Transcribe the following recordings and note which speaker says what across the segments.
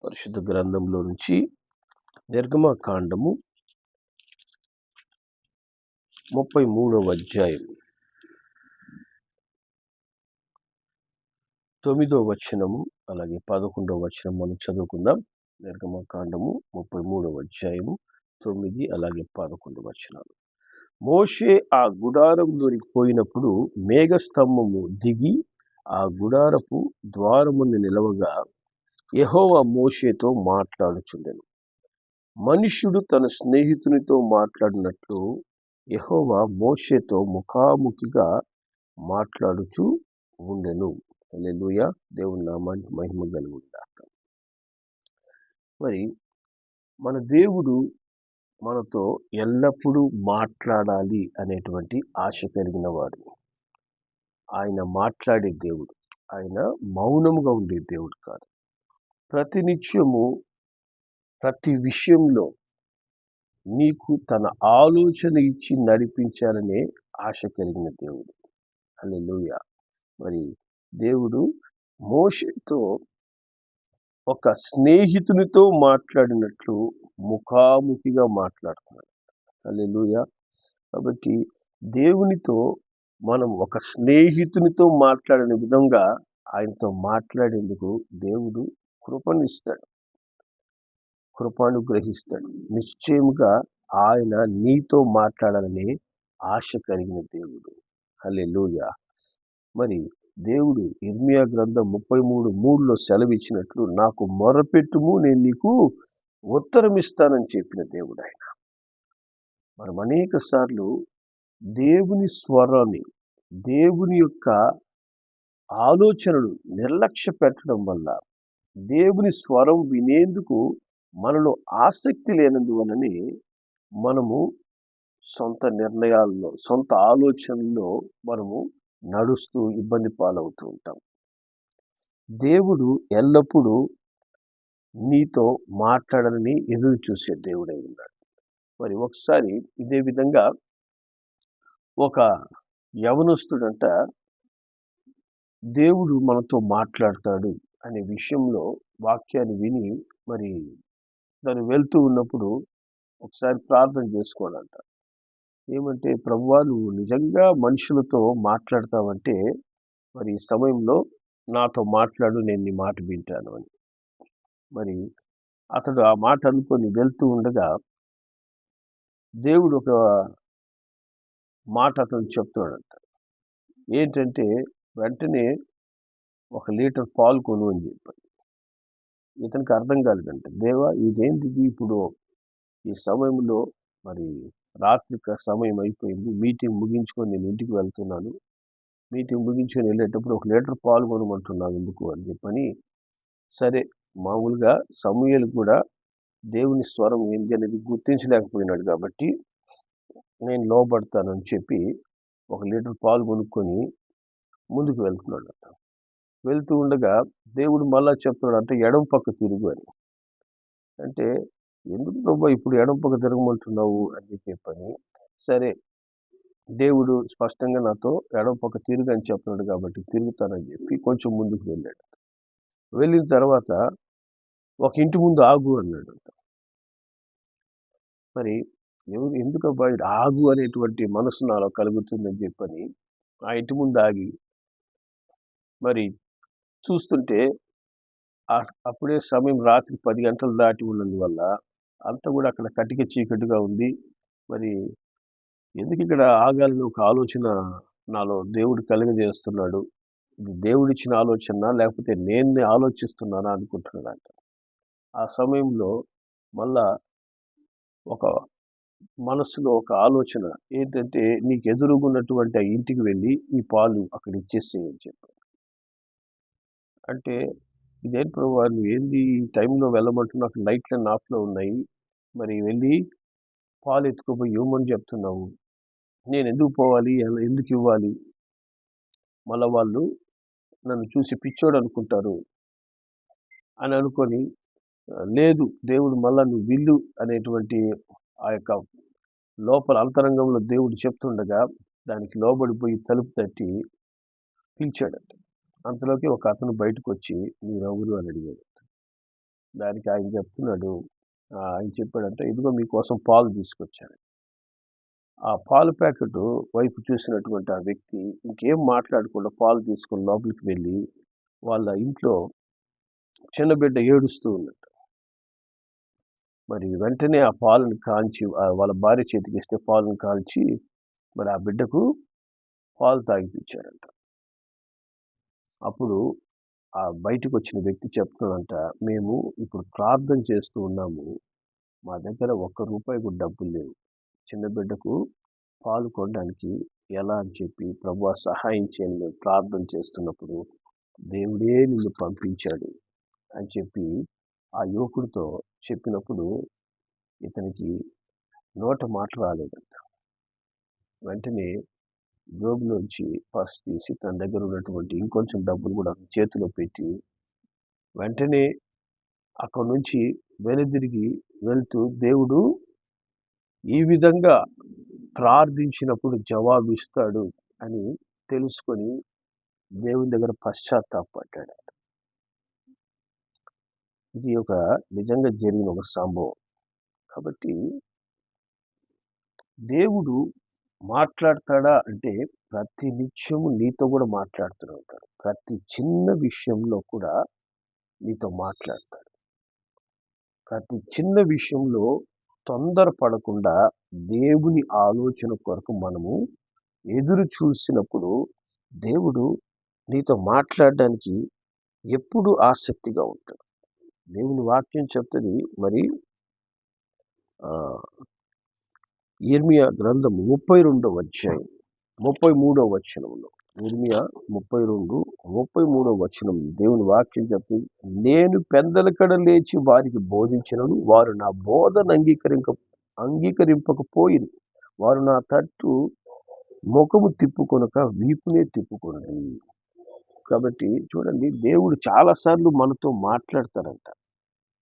Speaker 1: పరిశుద్ధ గ్రంథంలో నుంచి నిర్గమకాండము 33వ అధ్యాయం 9వ వచనము అలాగే 11వ వచనం మనం చదువుకుందాం. నిర్గమకాండము 33వ అధ్యాయము 9 అలాగే 11 వచనాలు. మోషే ఆ గుడారంలోనికి పోయినప్పుడు మేఘస్తంభము దిగి ఆ గుడారపు ద్వారమును నిలవగా యెహోవా మోషేతో మాట్లాడుచుండెను. మనుష్యుడు తన స్నేహితునితో మాట్లాడినట్లు యెహోవా మోషేతో ముఖాముఖిగా మాట్లాడుచూ ఉండెను. హల్లెలూయా. దేవుని నామానికి మహిమ కలుగుగాక. మరి మన దేవుడు మనతో ఎల్లప్పుడూ మాట్లాడాలి అనేటువంటి ఆశ కలిగిన వాడు. ఆయన మాట్లాడే దేవుడు. ఆయన మౌనముగా ఉండే దేవుడు కాదు. ప్రతినిత్యము ప్రతి విషయంలో నీకు తన ఆలోచన ఇచ్చి నడిపించాలనే ఆశ కలిగిన దేవుడు. హల్లెలూయా. మరి దేవుడు మోషేతో ఒక స్నేహితునితో మాట్లాడినట్లు ముఖాముఖిగా మాట్లాడుతున్నాడు. హల్లెలూయా. కాబట్టి దేవునితో మనం ఒక స్నేహితునితో మాట్లాడిన విధంగా ఆయనతో మాట్లాడేందుకు దేవుడు కృపనిస్తాడు, కృపానుగ్రహిస్తాడు. నిశ్చయముగా ఆయన నీతో మాట్లాడాలని ఆశ కలిగిన దేవుడు. హల్లెలూయా. మరి దేవుడు ఇర్మియా గ్రంథం 33:3లో సెలవిచ్చినట్లు నాకు మొరపెట్టుము నేను నీకు ఉత్తరం ఇస్తానని చెప్పిన దేవుడు ఆయన. మనం అనేక సార్లు దేవుని స్వరాన్ని, దేవుని యొక్క ఆలోచనలు నిర్లక్ష్య పెట్టడం వల్ల, దేవుని స్వరం వినేందుకు మనలో ఆసక్తి లేనందువలనే మనము సొంత నిర్ణయాల్లో, సొంత ఆలోచనల్లో మనము నడుస్తూ ఇబ్బంది పాలవుతూ ఉంటాం. దేవుడు ఎల్లప్పుడూ నీతో మాట్లాడాలని ఎదురు చూసే దేవుడై ఉన్నాడు. మరి ఒకసారి ఇదే విధంగా ఒక యవనస్తుడంట దేవుడు మనతో మాట్లాడతాడు అనే విషయంలో వాక్యాన్ని విని మరి తను వెళ్తూ ఉన్నప్పుడు ఒకసారి ప్రార్థన చేసుకోవాలంట. ఏమంటే, ప్రభువా నువ్వు నిజంగా మనుషులతో మాట్లాడతావంటే మరి ఈ సమయంలో నాతో మాట్లాడు, నేను నీ మాట వింటాను అని. మరి అతడు ఆ మాట అనుకొని వెళ్తూ ఉండగా దేవుడు ఒక మాట అతను చెప్తాడంట. ఏంటంటే, వెంటనే 1 లీటర్ పాలు కొను అని చెప్పాడు. ఇతనికి అర్థం కాలేదంట. దేవా ఇదేంటిది ఇప్పుడు ఈ సమయంలో, మరి రాత్రి సమయం అయిపోయింది, మీటింగ్ ముగించుకొని నేను ఇంటికి వెళ్తున్నాను, మీటింగ్ ముగించుకొని వెళ్ళేటప్పుడు 1 లీటర్ పాలు కొనమంటున్నావు ఎందుకు అని చెప్పని, సరే మామూలుగా సమూయేలు కూడా దేవుని స్వరం ఏంటి అనేది గుర్తించలేకపోయినాడు కాబట్టి నేను లోబడతానని చెప్పి 1 లీటర్ పాలు కొనుక్కొని ముందుకు వెళ్తున్నాడు. అతను వెళ్తూ ఉండగా దేవుడు మళ్ళా చెప్తున్నాడు అంటే ఎడమ పక్క తిరుగు అని. అంటే ఎందుకు ప్రభు ఇప్పుడు ఎడమ పక్క తిరగమంటున్నావు అని చెప్పని, సరే దేవుడు స్పష్టంగా నాతో ఎడమ పక్క తిరుగు అని చెప్తున్నాడు కాబట్టి తిరుగుతానని చెప్పి కొంచెం ముందుకు వెళ్ళాడు. వెళ్ళిన తర్వాత ఒక ఇంటి ముందు ఆగు అన్నాడు. మరి ఎందుకు అబ్బాయి ఆగు అనేటువంటి మనసు నాలో కలుగుతుందని చెప్పని ఆ ఇంటి ముందు ఆగి మరి చూస్తుంటే అప్పుడే సమయం రాత్రి 10 గంటలు దాటి ఉన్నందువల్ల అంతా కూడా అక్కడ కటిక చీకటిగా ఉంది. మరి ఎందుకు ఇక్కడ ఆగాలని ఒక ఆలోచన నాలో దేవుడు కలుగజేస్తున్నాడు. ఇది దేవుడిచ్చిన ఆలోచన లేకపోతే నేను ఆలోచిస్తున్నానా అనుకుంటున్నాడంట. ఆ సమయంలో మళ్ళా ఒక మనసులో ఒక ఆలోచన ఏంటంటే, నీకు ఎదురుగున్నటువంటి ఆ ఇంటికి వెళ్ళి ఈ పాలు అక్కడ ఇచ్చేసేయి అని చెప్పాడు. అంటే ఇదేం ప్రభువా నువ్వు ఏంది ఈ టైంలో వెళ్ళమంటున్నావు, అక్కడ లైట్లన్నీ ఆఫ్లో ఉన్నాయి, మరి వెళ్ళి పాలు ఎత్తుకుపోయి ఇవ్వమని చెప్తున్నావు, నేను ఎందుకు పోవాలి, ఎందుకు ఇవ్వాలి, మళ్ళీ వాళ్ళు నన్ను చూసి పిచ్చోడు అనుకుంటారు అని అనుకొని, లేదు దేవుడు మళ్ళా నువ్వు విల్లు అనేటువంటి ఆ యొక్క లోపల అంతరంగంలో దేవుడు చెప్తుండగా దానికి లోబడిపోయి తలుపు తట్టి పిలిచాడంట. అంతలోకి ఒక అతను బయటకు వచ్చి మీరెవరు అని అడిగాడు. దానికి ఆయన చెప్తున్నాడు, ఆయన చెప్పాడంటే, ఇదిగో మీకోసం పాలు తీసుకొచ్చాను. ఆ పాలు ప్యాకెట్ వైపు చూసినటువంటి ఆ వ్యక్తి ఇంకేం మాట్లాడకుండా పాలు తీసుకొని లోపలికి వెళ్ళి వాళ్ళ ఇంట్లో చిన్న బిడ్డ ఏడుస్తూ ఉన్నట్టు. మరి వెంటనే ఆ పాలను కాల్చి వాళ్ళ భార్య చేతికి ఇస్తే పాలను కాల్చి మరి ఆ బిడ్డకు పాలు తాగిపించారంట. అప్పుడు ఆ బయటకు వచ్చిన వ్యక్తి చెప్తున్నాడంట, మేము ఇప్పుడు ప్రార్థన చేస్తూ ఉన్నాము, మా దగ్గర ₹1 కూడా డబ్బులు లేవు, చిన్న బిడ్డకు పాలు కొనడానికి ఎలా అని చెప్పి ప్రభువా సహాయం చేయని మేము ప్రార్థన చేస్తున్నప్పుడు దేవుడే నిన్ను పంపించాడు అని చెప్పి ఆ యువకుడితో చెప్పినప్పుడు ఇతనికి నోట మాట రాలేదంట. వెంటనే జోబులోంచి పర్స్ తీసి తన దగ్గర ఉన్నటువంటి ఇంకొంచెం డబ్బులు కూడా చేతిలో పెట్టి వెంటనే అక్కడి నుంచి వెనుదిరిగి వెళ్తూ దేవుడు ఈ విధంగా ప్రార్థించినప్పుడు జవాబిస్తాడు అని తెలుసుకొని దేవుని దగ్గర పశ్చాత్తాపడ్డాడు. ఇది ఒక నిజంగా జరిగిన ఒక సంభవం. కాబట్టి దేవుడు మాట్లాడతాడా అంటే ప్రతి నిత్యము నీతో కూడా మాట్లాడుతూ ఉంటాడు. ప్రతి చిన్న విషయంలో కూడా నీతో మాట్లాడతాడు. ప్రతి చిన్న విషయంలో తొందరపడకుండా దేవుని ఆలోచన కొరకు మనము ఎదురు చూసినప్పుడు దేవుడు నీతో మాట్లాడడానికి ఎప్పుడు ఆసక్తిగా ఉంటాడు. దేవుని వాక్యం చెప్తుంది మరి యిర్మీయా గ్రంథము 32వ అధ్యాయం 33వ వచనంలో, యిర్మీయా 32:33 వచనం దేవుని వాక్యం చెప్తుంది, నేను పెందలకడ లేచి వారికి బోధించినను వారు నా బోధన అంగీకరింపకపోయిరి, వారు నా తట్టు ముఖము తిప్పుకొనక వీపునే తిప్పుకొనడి. కాబట్టి చూడండి, దేవుడు చాలాసార్లు మనతో మాట్లాడతారంట.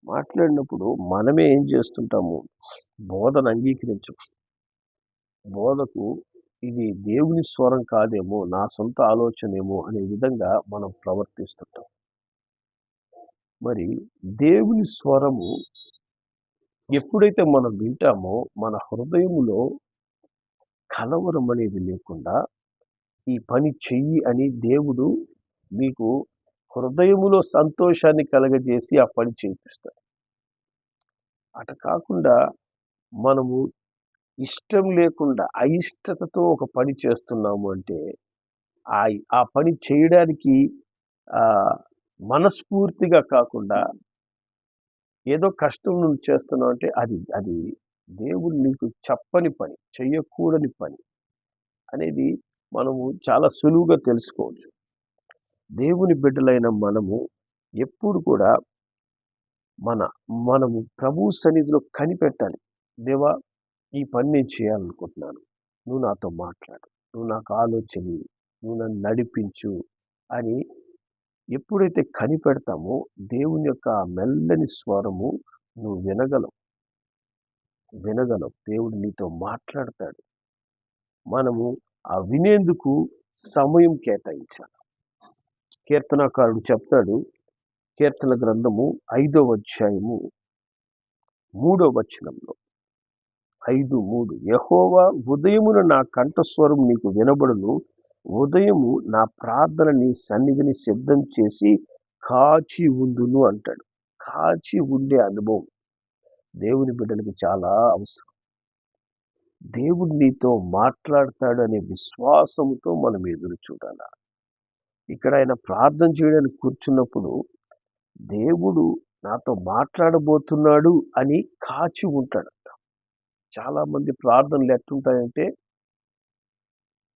Speaker 1: మాట్లాడినప్పుడు మనమే ఏం చేస్తుంటాము, బోధన అంగీకరించం. బోధకు ఇది దేవుని స్వరం కాదేమో, నా సొంత ఆలోచనేమో అనే విధంగా మనం ప్రవర్తిస్తుంటాం. మరి దేవుని స్వరము ఎప్పుడైతే మనం వింటామో మన హృదయములో కలవరం అనేది లేకుండా ఈ పని చెయ్యి అని దేవుడు మీకు హృదయములో సంతోషాన్ని కలగజేసి ఆ పని చేయిస్తాడు. అట కాకుండా మనము ఇష్టం లేకుండా అయిష్టతతో ఒక పని చేస్తున్నాము అంటే ఆ పని చేయడానికి మనస్ఫూర్తిగా కాకుండా ఏదో కష్టం నువ్వు చేస్తున్నావు అంటే అది దేవుడు నీకు చెప్పని పని, చెయ్యకూడని పని అనేది మనము చాలా సులువుగా తెలుసుకోవచ్చు. దేవుని బిడ్డలైన మనము ఎప్పుడు కూడా మనము ప్రభు సన్నిధిలో కనిపెట్టాలి. దేవా, ఈ పని నేను చేయాలనుకుంటున్నాను, నువ్వు నాతో మాట్లాడు, నువ్వు నాకు ఆలోచన, నువ్వు నన్ను నడిపించు అని ఎప్పుడైతే కనిపెడతామో దేవుని యొక్క మెల్లని స్వరము నువ్వు వినగలవు. దేవుడు నీతో మాట్లాడతాడు. మనము ఆ వినేందుకు సమయం కేటాయించాలి. కీర్తనాకారుడు చెప్తాడు, కీర్తన గ్రంథము 5వ అధ్యాయము 3వ వచనంలో, 5:3, యెహోవా ఉదయమున నా కంఠస్వరం నీకు వినబడును, ఉదయము నా ప్రార్థన నీ సన్నిధిని సిద్ధం చేసి కాచి ఉండును అంటాడు. కాచి ఉండే అనుభవం దేవుని బిడ్డలకి చాలా అవసరం. దేవుడు నీతో మాట్లాడతాడు అనే విశ్వాసంతో మనం ఎదురు చూడాలి. ఇక్కడ ఆయన ప్రార్థన చేయడానికి కూర్చున్నప్పుడు దేవుడు నాతో మాట్లాడబోతున్నాడు అని కాచి ఉంటాడంట. చాలా మంది ప్రార్థనలు ఎట్టుంటాయంటే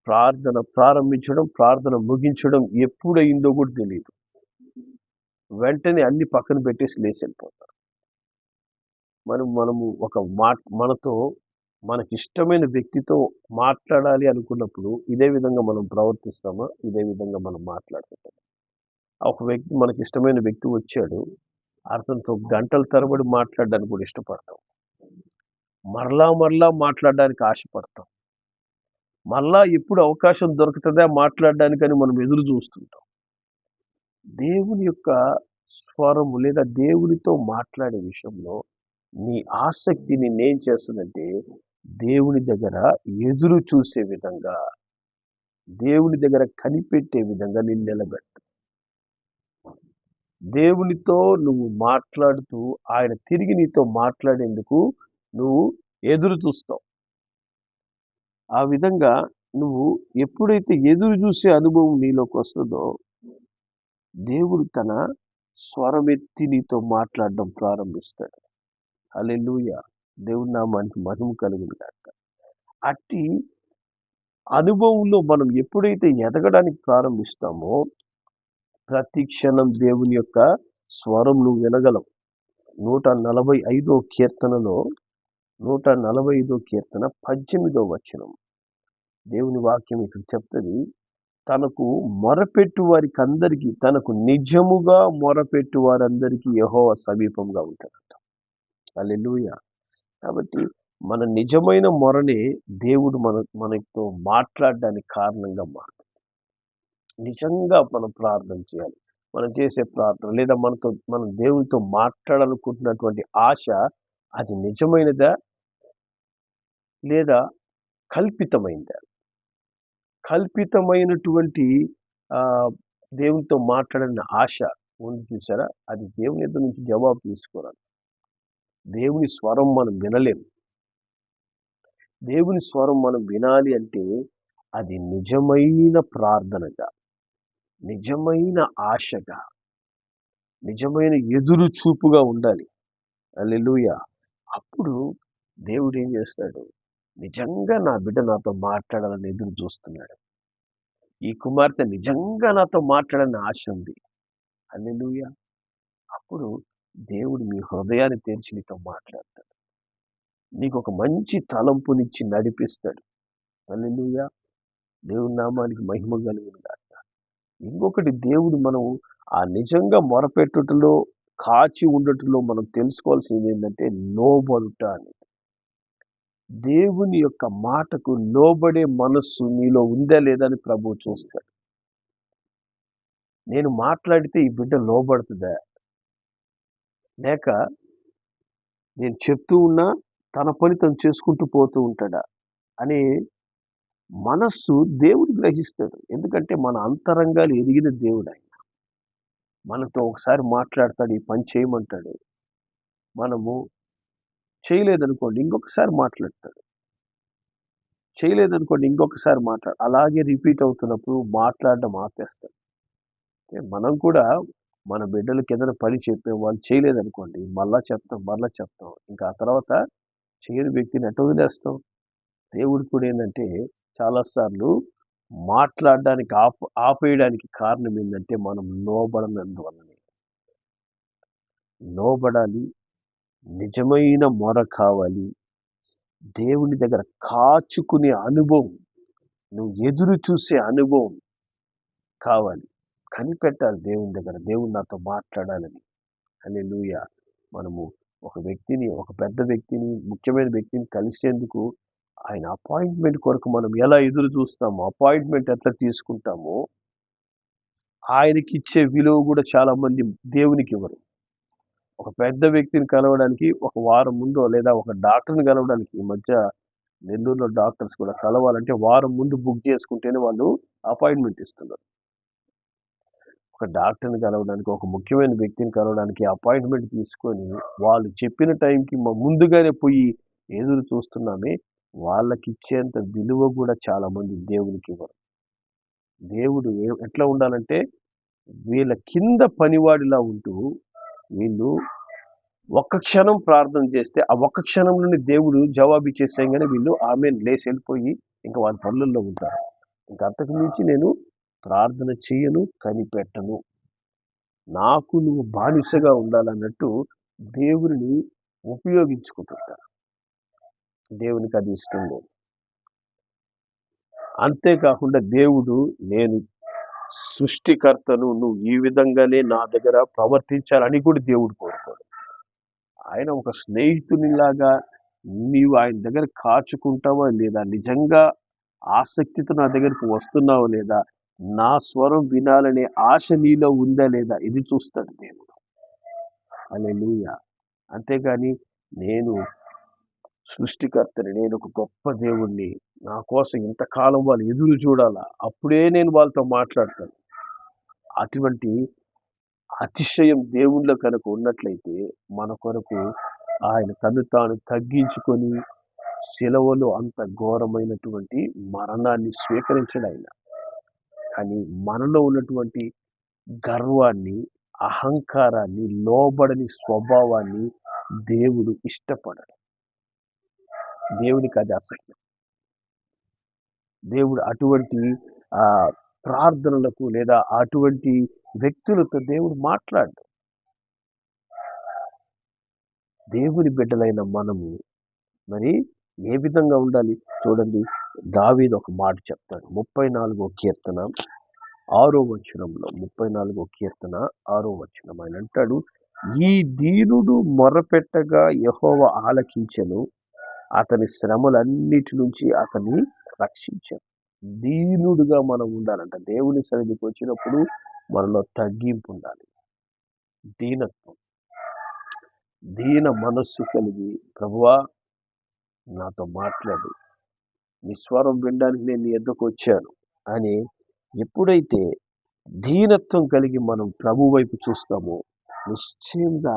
Speaker 1: ప్రార్థన ప్రారంభించడం, ప్రార్థన ముగించడం ఎప్పుడయిందో కూడా తెలియదు. వెంటనే అన్ని పక్కన పెట్టేసి లేచి వెళ్ళిపోతారు. మనము ఒక మనతో మనకిష్టమైన వ్యక్తితో మాట్లాడాలి అనుకున్నప్పుడు ఇదే విధంగా మనం ప్రవర్తిస్తామా? ఇదే విధంగా మనం మాట్లాడుకుంటాం. ఒక వ్యక్తి, మనకిష్టమైన వ్యక్తి వచ్చాడు, అతనితో గంటల తరబడి మాట్లాడడానికి కూడా ఇష్టపడతాం. మరలా మాట్లాడడానికి ఆశపడతాం. మళ్ళా ఎప్పుడు అవకాశం దొరుకుతుందా మాట్లాడడానికని మనం ఎదురు చూస్తుంటాం. దేవుని యొక్క స్వరము లేదా దేవునితో మాట్లాడే విషయంలో నీ ఆసక్తి నిన్నేం చేస్తుందంటే దేవుని దగ్గర ఎదురు చూసే విధంగా, దేవుని దగ్గర కనిపెట్టే విధంగా నిన్ను నిలబెట్టు. దేవునితో నువ్వు మాట్లాడుతూ ఆయన తిరిగి నీతో మాట్లాడేందుకు నువ్వు ఎదురు చూస్తావు. ఆ విధంగా నువ్వు ఎప్పుడైతే ఎదురు చూసే అనుభవం నీలోకి వస్తుందో దేవుడు తన స్వరమెత్తి నీతో మాట్లాడడం ప్రారంభిస్తాడు. హల్లెలూయా. దేవుని నామానికి మహిమ కలుగును గాక. అట్టి అనుభవంలో మనం ఎప్పుడైతే ఎదగడానికి ప్రారంభిస్తామో ప్రతి క్షణం దేవుని యొక్క స్వరం నువ్వు వినగలవు. 145 కీర్తనలో 145 కీర్తన 18వ వచనం దేవుని వాక్యం ఇక్కడ చెప్తుంది, తనకు మొరపెట్టు వారికి అందరికీ, తనకు నిజముగా మొరపెట్టు వారందరికీ యెహోవా సమీపంగా ఉంటాడట. హల్లెలూయా. కాబట్టి మన నిజమైన మొరనే దేవుడు మనతో మాట్లాడడానికి కారణంగా మారుతుంది. నిజంగా మనం ప్రార్థన చేయాలి. మనం చేసే ప్రార్థన లేదా మనం దేవునితో మాట్లాడాలనుకుంటున్నటువంటి ఆశ అది నిజమైనదా లేదా కల్పితమైనదా? కల్పితమైనటువంటి దేవునితో మాట్లాడిన ఆశ ఉంది చూసారా, అది దేవుని దగ్గర నుంచి జవాబు తీసుకోవాలి. దేవుని స్వరం మనం వినలేము. దేవుని స్వరం మనం వినాలి అంటే అది నిజమైన ప్రార్థనగా, నిజమైన ఆశగా, నిజమైన ఎదురు చూపుగా ఉండాలి. హల్లెలూయా. అప్పుడు దేవుడు ఏం చేస్తాడు, నిజంగా నా బిడ్డ నాతో మాట్లాడాలని ఎదురు చూస్తున్నాడు, ఈ కుమార్తె నిజంగా నాతో మాట్లాడాలని ఆశ ఉంది. హల్లెలూయా. అప్పుడు దేవుడు మీ హృదయాన్ని తెరిచి నీతో మాట్లాడతాడు, నీకు ఒక మంచి తలంపునిచ్చి నడిపిస్తాడు. హల్లెలూయా. దేవుని నామానికి మహిమ కలుగును గాక. ఇంకొకటి, దేవుడు మనం ఆ నిజంగా మొరపెట్టుటలో కాచి ఉండటంలో మనం తెలుసుకోవాల్సింది ఏంటంటే లోబడుట అని. దేవుని యొక్క మాటకు లోబడే మనస్సు నీలో ఉందా లేదా అని ప్రభువు చూస్తాడు. నేను మాట్లాడితే ఈ బిడ్డ లోబడుతుందా, లేక నేను చెప్తూ ఉన్నా తన పని తను చేసుకుంటూ పోతూ ఉంటాడా అనే మనస్సు దేవుడు గ్రహిస్తాడు. ఎందుకంటే మన అంతరంగాలు ఎరిగిన దేవుడు ఆయన. మనతో ఒకసారి మాట్లాడతాడు, ఈ పని చేయమంటాడు, మనము చేయలేదనుకోండి ఇంకొకసారి మాట్లాడతాడు, చేయలేదనుకోండి ఇంకొకసారి అలాగే రిపీట్ అవుతున్నప్పుడు మాట్లాడడం ఆపేస్తాడు. మనం కూడా మన బిడ్డలకి ఏదైనా పని చెప్పే వాళ్ళు చేయలేదనుకోండి మళ్ళా చెప్తాం, ఇంకా ఆ తర్వాత చేయని వ్యక్తిని ఎట్ట వదిలేస్తాం. దేవుడు కూడా ఏంటంటే చాలాసార్లు మాట్లాడడానికి ఆపేయడానికి కారణం ఏంటంటే మనం లోబడనందువల్లనే. లోబడాలి, నిజమైన మొర కావాలి, దేవుని దగ్గర కాచుకునే అనుభవం, నువ్వు ఎదురు చూసే అనుభవం కావాలి, కనిపెట్టాలి దేవుని దగ్గర, దేవుడు నాతో మాట్లాడాలని. హల్లెలూయా. మనము ఒక పెద్ద వ్యక్తిని, ముఖ్యమైన వ్యక్తిని కలిసేందుకు ఆయన అపాయింట్మెంట్ కొరకు మనం ఎలా ఎదురు చూస్తామో, అపాయింట్మెంట్ ఎట్లా తీసుకుంటామో, ఆయనకి ఇచ్చే విలువ కూడా చాలా మంది దేవునికి ఇవ్వరు. ఒక పెద్ద వ్యక్తిని కలవడానికి ఒక వారం ముందో లేదా ఒక డాక్టర్ని కలవడానికి, ఈ మధ్య నెల్లూరులో డాక్టర్స్ కూడా కలవాలంటే వారం ముందు బుక్ చేసుకుంటేనే వాళ్ళు అపాయింట్మెంట్ ఇస్తున్నారు. ఒక డాక్టర్ని కలవడానికి, ఒక ముఖ్యమైన వ్యక్తిని కలవడానికి అపాయింట్మెంట్ తీసుకొని వాళ్ళు చెప్పిన టైంకి ముందుగానే పోయి ఎదురు చూస్తున్నామే, వాళ్ళకి ఇచ్చేంత విలువ కూడా చాలా మంది దేవునికి ఇవ్వరు. దేవుడు ఎట్లా ఉండాలంటే వీళ్ళ కింద పనివాడిలా ఉంటూ, వీళ్ళు ఒక్క క్షణం ప్రార్థన చేస్తే ఆ ఒక్క క్షణంలోనే దేవుడు జవాబు ఇచ్చేసేయంగానే వీళ్ళు ఆమెన్ లేచి వెళ్ళిపోయి ఇంకా వాళ్ళ పనులలో ఉంటారు. ఇంకా అంతకు మించి నేను ప్రార్థన చేయను, కనిపెట్టను, నాకు నువ్వు బానిసగా ఉండాలన్నట్టు దేవుని ఉపయోగించుకుంటుంటారు. దేవునికి అది ఇష్టం లేదు. అంతేకాకుండా దేవుడు, నేను సృష్టికర్తను, నువ్వు ఈ విధంగానే నా దగ్గర ప్రవర్తించాలని కూడా దేవుడు కోరుకోడు. ఆయన ఒక స్నేహితునిలాగా నీవు ఆయన దగ్గర కాచుకుంటావా లేదా, నిజంగా ఆసక్తితో నా దగ్గరకు వస్తున్నావా లేదా, నా స్వరం వినాలనే ఆశ నీలో ఉందా లేదా, ఇది చూస్తాడు దేవుడు. హల్లెలూయా. అంతేగాని నేను సృష్టికర్తని, నేను ఒక గొప్ప దేవుణ్ణి, నా కోసం ఇంతకాలం వాళ్ళు ఎదురు చూడాలా, అప్పుడే నేను వాళ్ళతో మాట్లాడతాను. అటువంటి అతిశయం దేవునిలో కనుక ఉన్నట్లయితే మన కొరకు ఆయన తను తాను తగ్గించుకొని శిలవలో అంత ఘోరమైనటువంటి మరణాన్ని స్వీకరించడు ఆయన. కానీ మనలో ఉన్నటువంటి గర్వాన్ని, అహంకారాన్ని, లోబడని స్వభావాన్ని దేవుడు ఇష్టపడడు. దేవునికి అది అసహ్యం. దేవుడు అటువంటి ఆ ప్రార్థనలకు లేదా అటువంటి వ్యక్తులతో దేవుడు మాట్లాడు. దేవుని బిడ్డలైన మనము మరి ఏ విధంగా ఉండాలి చూడండి. దావీదు ఒక మాట చెప్తాడు. 34వ కీర్తన 6వ వచనంలో, 34వ కీర్తన 6వ వచనం ఆయన అంటాడు, ఈ దీనుడు మొరపెట్టగా యెహోవా ఆలకించెను, అతని శ్రమలన్నిటి నుంచి అతన్ని రక్షించాను. దీనుడుగా మనం ఉండాలంట. దేవుని సన్నిధికి వచ్చినప్పుడు మనలో తగ్గింపు ఉండాలి, దీనత్వం, దీన మనస్సు కలిగి, ప్రభువా నాతో మాట్లాడు, నీ స్వరం వినడానికి నేను నీ ఎద్దకు వచ్చాను అని ఎప్పుడైతే దీనత్వం కలిగి మనం ప్రభు వైపు చూస్తామో నిశ్చయంగా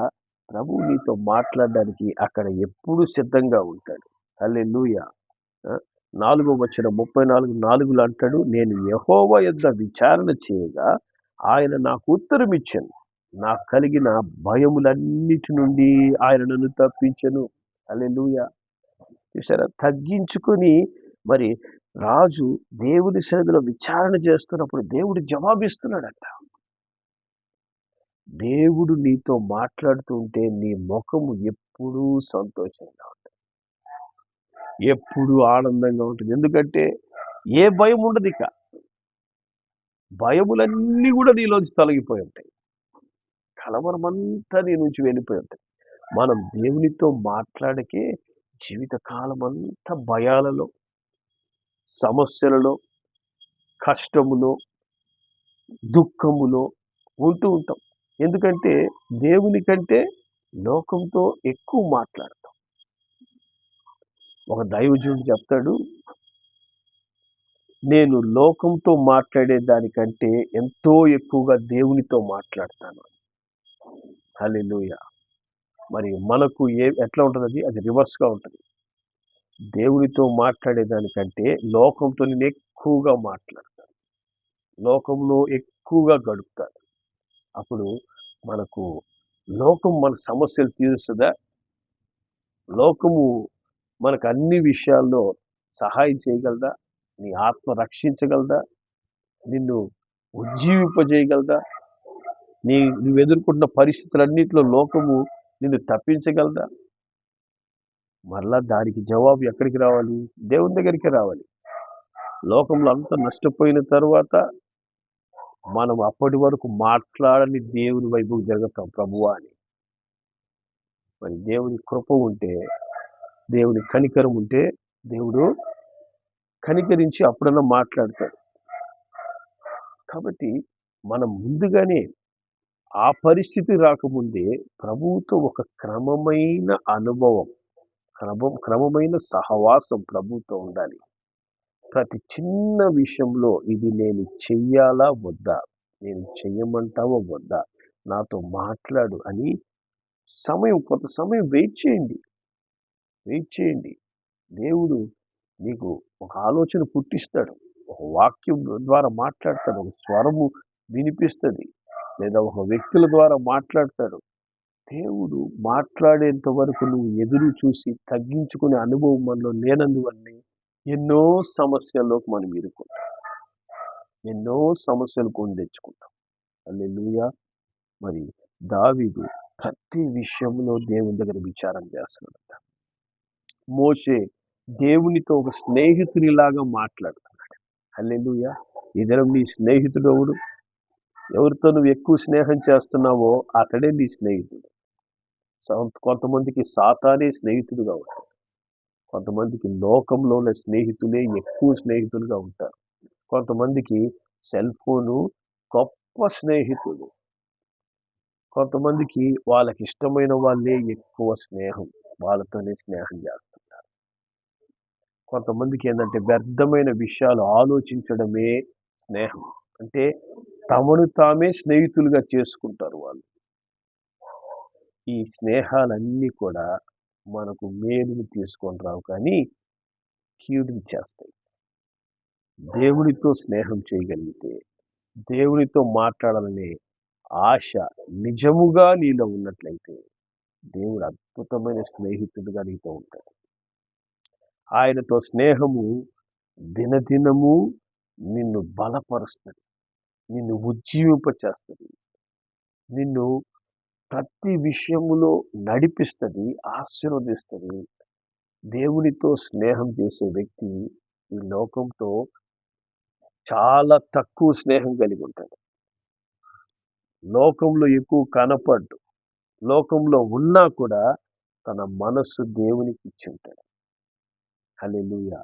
Speaker 1: ప్రభు నీతో మాట్లాడడానికి అక్కడ ఎప్పుడు సిద్ధంగా ఉంటాడు. హల్లెలూయా. 4వ వచనం 34:4 అంటాడు, నేను యెహోవా యొద్ద విచారణ చేయగా ఆయన నాకు ఉత్తరం ఇచ్చాను, నాకు కలిగిన భయములన్నిటి నుండి ఆయన నన్ను తప్పించెను. హల్లెలూయా. చూసారా, తగ్గించుకొని మరి రాజు దేవుని సన్నిధిలో విచారణ చేస్తున్నప్పుడు దేవుడు జవాబిస్తున్నాడట. దేవుడు నీతో మాట్లాడుతూ ఉంటే నీ ముఖము ఎప్పుడూ సంతోషంగా ఉంటుంది, ఎప్పుడూ ఆనందంగా ఉంటుంది. ఎందుకంటే ఏ భయం ఉండదు. ఇక భయములన్నీ కూడా నీలోంచి తొలగిపోయి ఉంటాయి, కలవరమంతా నీ నుంచి వెళ్ళిపోయి ఉంటాయి. మనం దేవునితో మాట్లాడకే జీవితకాలం అంతా భయాలలో, సమస్యలలో, కష్టములో, దుఃఖములో ఉంటూ ఉంటాం. ఎందుకంటే దేవుని కంటే లోకంతో ఎక్కువ మాట్లాడతాం. ఒక దైవజనుడు చెప్తాడు, నేను లోకంతో మాట్లాడే దానికంటే ఎంతో ఎక్కువగా దేవునితో మాట్లాడతాను. హల్లెలూయా. మరి మనకు ఎట్లా ఉంటుంది, అది రివర్స్గా ఉంటుంది. దేవునితో మాట్లాడే దానికంటే లోకంతో నేను ఎక్కువగా మాట్లాడతాను, లోకంలో ఎక్కువగా గడుపుతాను. అప్పుడు మనకు లోకం మన సమస్యలు తీరుస్తుందా? లోకము మనకు అన్ని విషయాల్లో సహాయం చేయగలదా? నీ ఆత్మ రక్షించగలదా? నిన్ను ఉజ్జీవింపజేయగలదా? నువ్వు ఎదుర్కొంటున్న పరిస్థితులన్నింటిలో లోకము నిన్ను తప్పించగలదా? మరలా దానికి జవాబు ఎక్కడికి రావాలి? దేవుని దగ్గరికి రావాలి. లోకంలో అంతా నష్టపోయిన తరువాత మనం అప్పటి వరకు మాట్లాడని దేవుని వైపుకు జరుగుతాం, ప్రభువా అని. మరి దేవుని కృప ఉంటే, దేవుని కనికరం ఉంటే దేవుడు కనికరించి అప్పుడన్నా మాట్లాడతాడు. కాబట్టి మనం ముందుగానే ఆ పరిస్థితి రాకముందే ప్రభువుతో ఒక క్రమమైన అనుభవం, క్రమమైన సహవాసం ప్రభువుతో ఉండాలి. ప్రతి చిన్న విషయంలో ఇది నేను చెయ్యాలా వద్దా, నేను చెయ్యమంటావా వద్దా, నాతో మాట్లాడు అని కొంత సమయం వెయిట్ చేయండి. దేవుడు నీకు ఒక ఆలోచన పుట్టిస్తాడు, ఒక వాక్యం ద్వారా మాట్లాడతాడు, ఒక స్వరము వినిపిస్తుంది, లేదా ఒక వ్యక్తుల ద్వారా మాట్లాడతాడు. దేవుడు మాట్లాడేంత వరకు నువ్వు ఎదురు చూసి తగ్గించుకునే అనుభవం మనలో లేనందువల్లే ఎన్నో సమస్యల్లోకి మనం ఇరుక్కుంటాం, ఎన్నో సమస్యలు కొని తెచ్చుకుంటాం. హల్లెలూయా. మరి దావీదు ప్రతి విషయంలో దేవుని దగ్గర విచారం చేస్తున్నాడట. మోషే దేవునితో ఒక స్నేహితునిలాగా మాట్లాడుతున్నాడు. హల్లెలూయా. ఇద్దరు నీ స్నేహితుడు ఎవడు? ఎవరితో నువ్వు ఎక్కువ స్నేహం చేస్తున్నావో అతడే నీ స్నేహితుడు. కొంతమందికి సాతానే స్నేహితుడుగా ఉంటాడు, కొంతమందికి లోకంలో స్నేహితులే ఎక్కువ స్నేహితులుగా ఉంటారు, కొంతమందికి సెల్ ఫోను గొప్ప స్నేహితుడు. కొంతమందికి వాళ్ళకి ఇష్టమైన వాళ్ళే ఎక్కువ స్నేహం, వాళ్ళతోనే స్నేహం చేస్తుంటారు. కొంతమందికి ఏంటంటే వ్యర్థమైన విషయాలు ఆలోచించడమే స్నేహం. అంటే తమను తామే స్నేహితులుగా చేసుకుంటారు వాళ్ళు. ఈ స్నేహాలన్నీ కూడా మనకు మేలుని తీసుకొని రావు కానీ కీడుని చేస్తాయి. దేవునితో స్నేహం చేయగలిగితే, దేవునితో మాట్లాడాలనే ఆశ నిజముగా నీలో ఉన్నట్లయితే, దేవుడు అద్భుతమైన స్నేహితుడిగా నీతో ఉంటాడు. ఆయనతో స్నేహము దినదినము నిన్ను బలపరుస్తుంది, నిన్ను ఉజ్జీవింపచేస్తుంది, నిన్ను ప్రతి విషయములో నడిపిస్తుంది, ఆశీర్వదిస్తుంది. దేవునితో స్నేహం చేసే వ్యక్తి ఈ లోకంతో చాలా తక్కువ స్నేహం కలిగి ఉంటాడు. లోకంలో ఎక్కువ కనపడ్డు, లోకంలో ఉన్నా కూడా తన మనస్సు దేవునికి ఇచ్చి ఉంటాడు. హల్లెలూయా.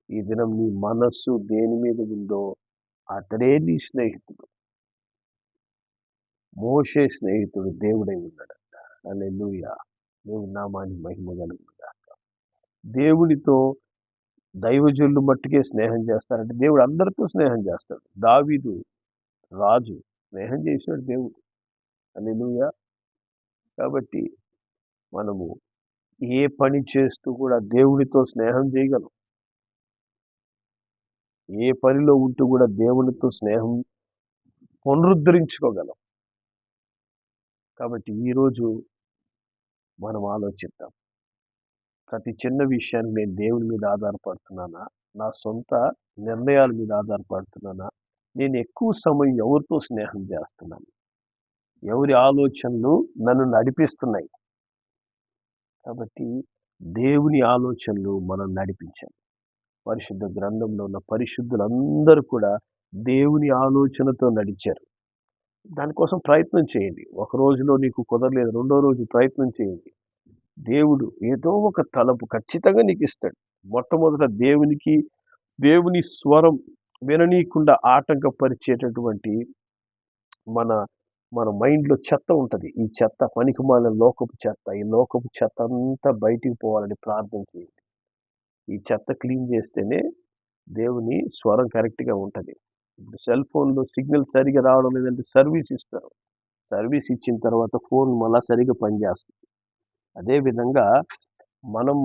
Speaker 1: ఈ దినం నీ మనస్సు దేని మీద ఉందో అతడే నీ స్నేహితుడు. మోషే స్నేహితుడు దేవుడై ఉన్నాడంట. హల్లెలూయా. దేవుని నామానికి మహిమ కలుగునుగాక. దేవునితో దైవజనులు మట్టుకే స్నేహం చేస్తారంటే దేవుడు అందరితో స్నేహం చేస్తాడు. దావీదు రాజు స్నేహం చేశాడు దేవుడు. హల్లెలూయా. కాబట్టి మనము ఏ పని చేస్తూ కూడా దేవునితో స్నేహం చేయగలం. ఏ పనిలో ఉంటూ కూడా దేవునితో స్నేహం పునరుద్ధరించుకోగలం. కాబట్టి ఈరోజు మనం ఆలోచిద్దాం. ప్రతి చిన్న విషయాన్ని నేను దేవుని మీద ఆధారపడుతున్నానా, నా సొంత నిర్ణయాల మీద ఆధారపడుతున్నానా, నేను ఎక్కువ సమయం ఎవరితో స్నేహం చేస్తున్నాను, ఎవరి ఆలోచనలు నన్ను నడిపిస్తున్నాయి. కాబట్టి దేవుని ఆలోచనలు మనం నడిపించాలి. పరిశుద్ధ గ్రంథంలో ఉన్న పరిశుద్ధులందరూ కూడా దేవుని ఆలోచనతో నడిచారు. దానికోసం ప్రయత్నం చేయండి. ఒక రోజులో నీకు కుదరలేదు, రెండో రోజు ప్రయత్నం చేయండి. దేవుడు ఏదో ఒక తలంపు ఖచ్చితంగా నీకు ఇస్తాడు. మొట్టమొదట దేవుని స్వరం విననీయకుండా ఆటంకపరిచేటటువంటి మన మన మైండ్లో చెత్త ఉంటుంది. ఈ చెత్త పనికిమాలిన లోకపు చెత్త, ఈ లోకపు చెత్త అంతా బయటికి పోవాలని ప్రార్థన చేయండి. ఈ చెత్త క్లీన్ చేస్తేనే దేవుని స్వరం కరెక్ట్గా ఉంటుంది. ఇప్పుడు సెల్ ఫోన్లో సిగ్నల్ సరిగా రావడం లేదంటే సర్వీస్ ఇస్తారు. సర్వీస్ ఇచ్చిన తర్వాత ఫోన్ మళ్ళీ సరిగా పనిచేస్తుంది. అదేవిధంగా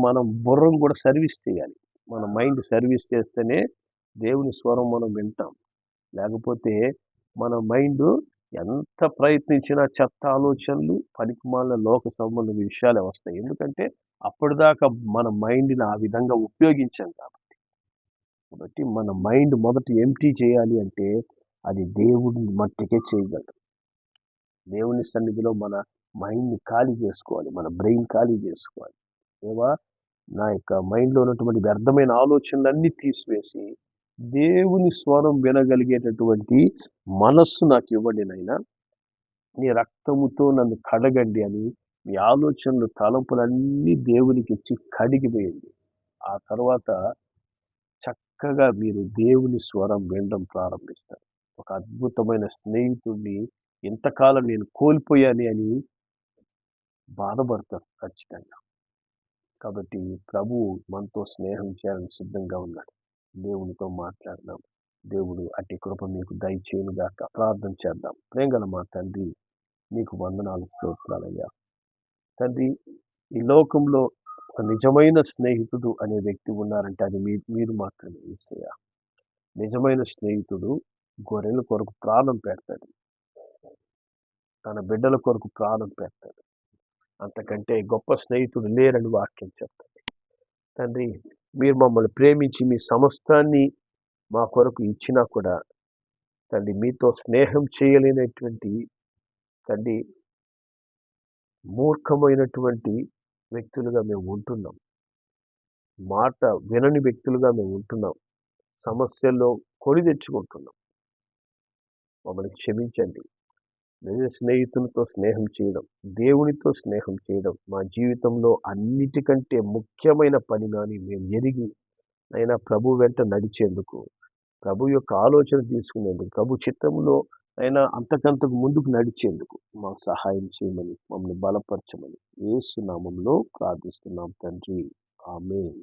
Speaker 1: మనం బుర్రం కూడా సర్వీస్ చేయాలి. మన మైండ్ సర్వీస్ చేస్తేనే దేవుని స్వరం మనం వింటాం. లేకపోతే మన మైండ్ ఎంత ప్రయత్నించినా చెత్త ఆలోచనలు, పనికిమాలిన లోక సంబంధ విషయాలే వస్తాయి. ఎందుకంటే అప్పటిదాకా మన మైండ్ని ఆ విధంగా ఉపయోగించాం కాబట్టి మన మైండ్ మొదట ఎంప్టీ చేయాలి అంటే అది దేవుడిని మట్టికే చేయగలరు. దేవుని సన్నిధిలో మన మైండ్ని ఖాళీ చేసుకోవాలి, మన బ్రెయిన్ ఖాళీ చేసుకోవాలి. దేవా, నా యొక్క మైండ్లో ఉన్నటువంటి వ్యర్థమైన ఆలోచనలన్నీ తీసివేసి దేవుని స్వరం వినగలిగేటటువంటి మనస్సు నాకు ఇవ్వండి నాయనా, నీ రక్తముతో నన్ను కడగండి అని మీ ఆలోచనలు, తలంపులన్నీ దేవునికి ఇచ్చి కడిగిపోయింది. ఆ తర్వాత చక్కగా మీరు దేవుని స్వరం వినడం ప్రారంభిస్తారు. ఒక అద్భుతమైన స్నేహితుడిని ఇంతకాలం నేను కోల్పోయాను అని బాధపడతారు ఖచ్చితంగా. కాబట్టి ప్రభువు మనతో స్నేహం చేయాలని సిద్ధంగా ఉన్నాడు. దేవునితో మాట్లాడదాం. దేవుడు అట్టి కృప మీకు దయచేయునుగాక. ప్రార్థన చేద్దాం. ప్రేమగల మా తండ్రి, నీకు వందనాలు, స్తోత్రాలయ్యా. తండ్రి, ఈ లోకంలో ఒక నిజమైన స్నేహితుడు అనే వ్యక్తి ఉన్నారంటే అది మీరు మాత్రమే యేసయ్యా. నిజమైన స్నేహితుడు గొర్రెల కొరకు ప్రాణం పెడతాడు, తన బిడ్డల కొరకు ప్రాణం పెడతాడు. అంతకంటే గొప్ప స్నేహితుడు లేరని వాక్యం చెప్తాడు. తండ్రి, మీరు మమ్మల్ని ప్రేమించి మీ సమస్తాన్ని మా కొరకు ఇచ్చినా కూడా తండ్రి, మీతో స్నేహం చేయలేనటువంటి తండ్రి మూర్ఖమైనటువంటి వ్యక్తులుగా మేము ఉంటున్నాం. మాట వినని వ్యక్తులుగా మేము ఉంటున్నాం. సమస్యల్లో కొని తెచ్చుకుంటున్నాం. మమ్మల్ని క్షమించండి. నిజ స్నేహితులతో స్నేహం చేయడం, దేవునితో స్నేహం చేయడం మా జీవితంలో అన్నిటికంటే ముఖ్యమైన పని అని మేము ఎరిగి అయినా ప్రభు వెంట నడిచేందుకు, ప్రభు యొక్క ఆలోచన తీసుకునేందుకు, ప్రభు చిత్తంలో అయినా అంతకంతకు ముందుకు నడిచేందుకు మాకు సహాయం చేయమని, మమ్మల్ని బలపరచమని యేసు నామంలో ప్రార్థిస్తున్నాం తండ్రి. ఆమేన్.